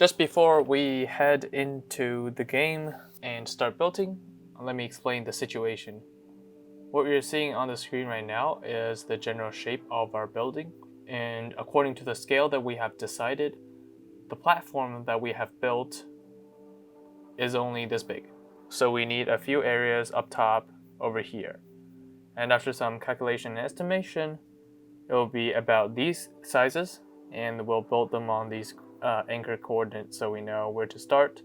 Just before we head into the game and start building, let me explain the situation. What we're seeing on the screen right now is the general shape of our building, and according to the scale that we have decided, the platform that we have built is only this big. So we need a few areas up top over here. And after some calculation and estimation, it will be about these sizes, and we'll build them on these anchor coordinates so we know where to start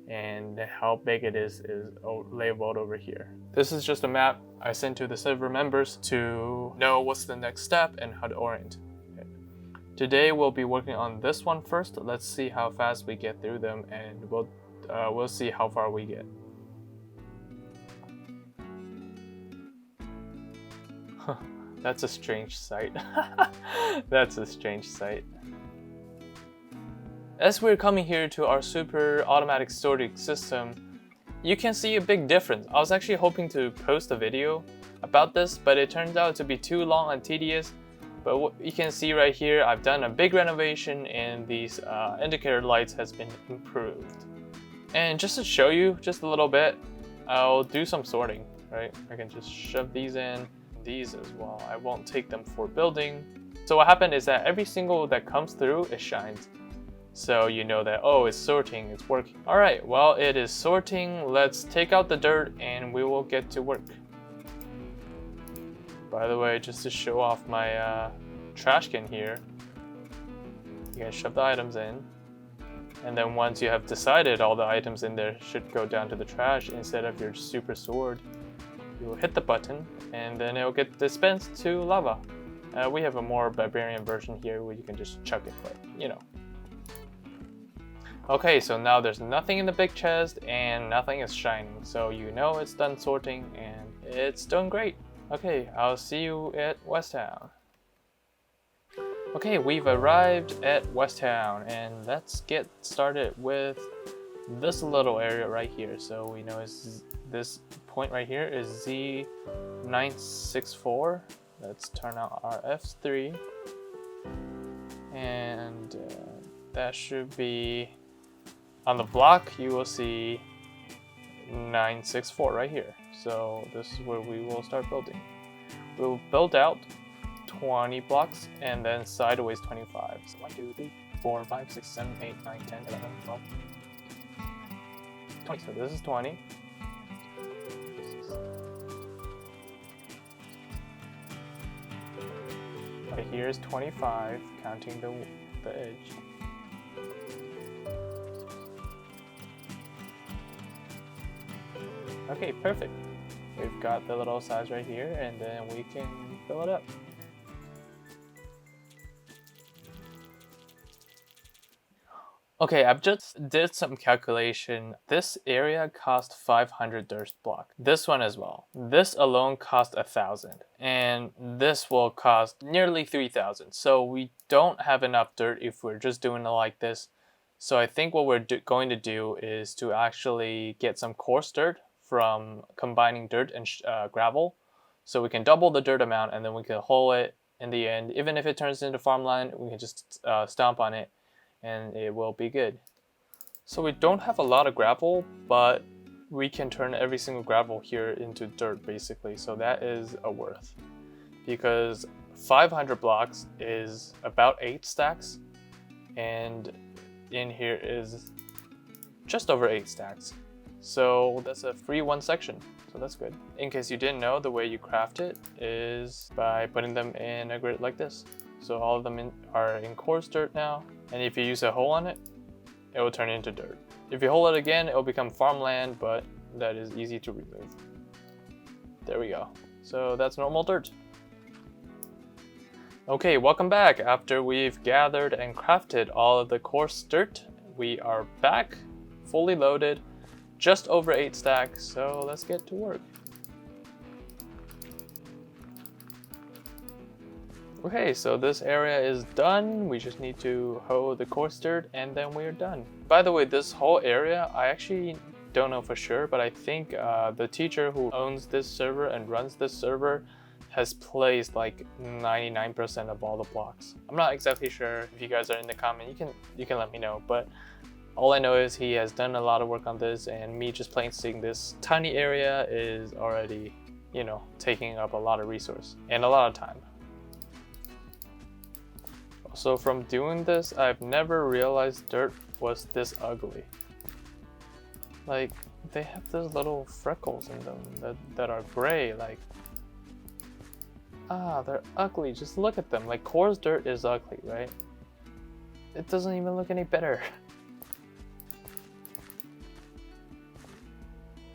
and how big it is labeled over here. This is just a map I sent to the server members to know what's the next step and how to orient. Okay. Today we'll be working on this one first. Let's see how fast we get through them, and we'll see how far we get. That's a strange sight. That's a strange sight. As we're coming here to our super automatic sorting system, you can see a big difference. I was actually hoping to post a video about this, but it turns out to be too long and tedious. But what you can see right here, I've done a big renovation and these indicator lights has been improved. And just to show you just a little bit, I'll do some sorting, right? I can just shove these in, these as well. I won't take them for building. So what happened is that every single that comes through, it shines. So you know that, oh, it's sorting, it's working. All right, well, it is sorting. Let's take out the dirt and we will get to work. By the way, just to show off my trash can here, you can shove the items in. And then once you have decided all the items in there should go down to the trash instead of your super sword, you will hit the button and then it will get dispensed to lava. We have a more barbarian version here where you can just chuck it, but you know. Okay, so now there's nothing in the big chest and nothing is shining, so you know it's done sorting and it's doing great. Okay, I'll see you at Westtown. Okay, we've arrived at Westtown and let's get started with this little area right here. So we know this point right here is Z964. Let's turn on our F3 and that should be on the block. You will see 964 right here. So this is where we will start building. We'll build out 20 blocks and then sideways 25. So 1, 2, 3, 4, 5, 6, 7, 8, 9, 10, 11, 12, 20. So this is 20. Okay, here's 25, counting the edge. Okay, perfect. We've got the little size right here, and then we can fill it up. Okay, I've just did some calculation. This area cost 500 dirt block. This one as well. This alone cost 1,000, and this will cost nearly 3,000. So we don't have enough dirt if we're just doing it like this. So I think what we're going to do is to actually get some coarse dirt from combining dirt and gravel, so we can double the dirt amount and then we can haul it in the end. Even if it turns into farmland, we can just stomp on it and it will be good. So we don't have a lot of gravel, but we can turn every single gravel here into dirt basically, so that is a worth, because 500 blocks is about 8 stacks and in here is just over 8 stacks. So that's a free one section, so that's good. In case you didn't know, the way you craft it is by putting them in a grid like this. So all of them are in coarse dirt now, and if you use a hole on it, it will turn into dirt. If you hole it again, it will become farmland, but that is easy to remove. There we go. So that's normal dirt. Okay, welcome back. After we've gathered and crafted all of the coarse dirt, we are back, fully loaded, just over 8 stacks, so let's get to work. Okay, so this area is done. We just need to hoe the coarse dirt and then we're done. By the way, this whole area, I actually don't know for sure, but I think the teacher who owns this server and runs this server has placed like 99% of all the blocks. I'm not exactly sure. If you guys are in the comment, you can let me know, but All I know is he has done a lot of work on this, and me just placing this tiny area is already, you know, taking up a lot of resource and a lot of time. So from doing this, I've never realized dirt was this ugly. Like, they have those little freckles in them that are gray, like, they're ugly. Just look at them. Like, coarse dirt is ugly, right? It doesn't even look any better.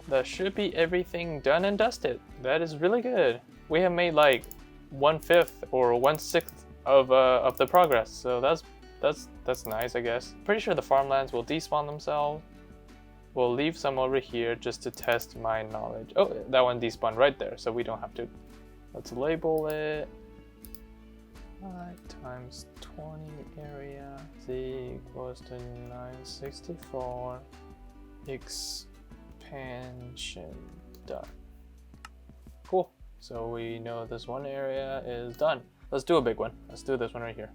That should be everything done and dusted. That is really good. We have made like 1/5 or 1/6 of the progress, so that's nice, I guess. Pretty sure the farmlands will despawn themselves. We'll leave some over here just to test my knowledge. Oh, that one despawned right there, so we don't have to. Let's label it 5 times 20 area z equals to 964 expansion done. Cool. So we know this one area is done. Let's do a big one. Let's do this one right here.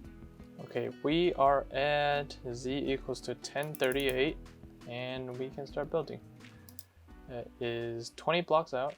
Okay, we are at z equals to 1038 and we can start building. That is 20 blocks out.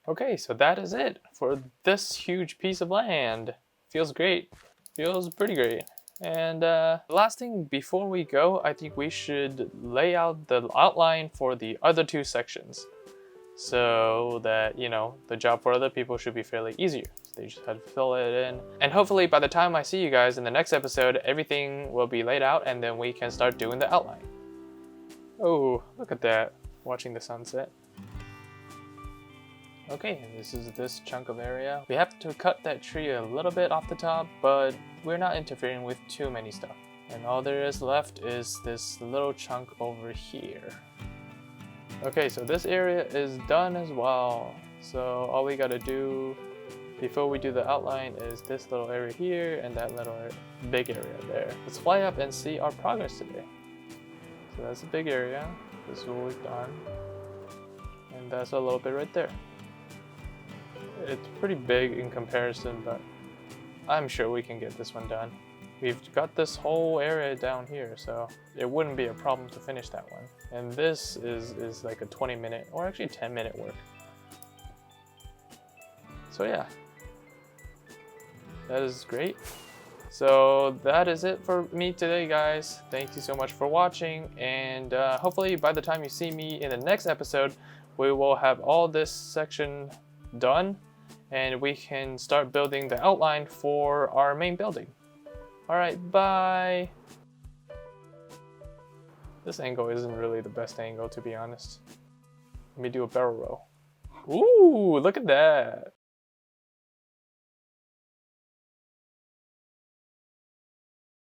Okay, so that is it for this huge piece of land. Feels great. Feels pretty great. And last thing before we go, I think we should lay out the outline for the other two sections, so that, you know, the job for other people should be fairly easier. So they just have to fill it in. And hopefully by the time I see you guys in the next episode, everything will be laid out and then we can start doing the outline. Oh, look at that. Watching the sunset. Okay, this is this chunk of area. We have to cut that tree a little bit off the top, but we're not interfering with too many stuff. And all there is left is this little chunk over here. Okay, so this area is done as well. So all we gotta do before we do the outline is this little area here and that little big area there. Let's fly up and see our progress today. So that's a big area. This is what we've done. And that's a little bit right there. It's pretty big in comparison, but I'm sure we can get this one done. We've got this whole area down here, so it wouldn't be a problem to finish that one. And this is like a 20-minute or actually 10-minute work. So yeah, that is great. So that is it for me today, guys. Thank you so much for watching, and hopefully by the time you see me in the next episode, we will have all this section done and we can start building the outline for our main building. Alright, bye! This angle isn't really the best angle, to be honest. Let me do a barrel roll. Ooh, look at that!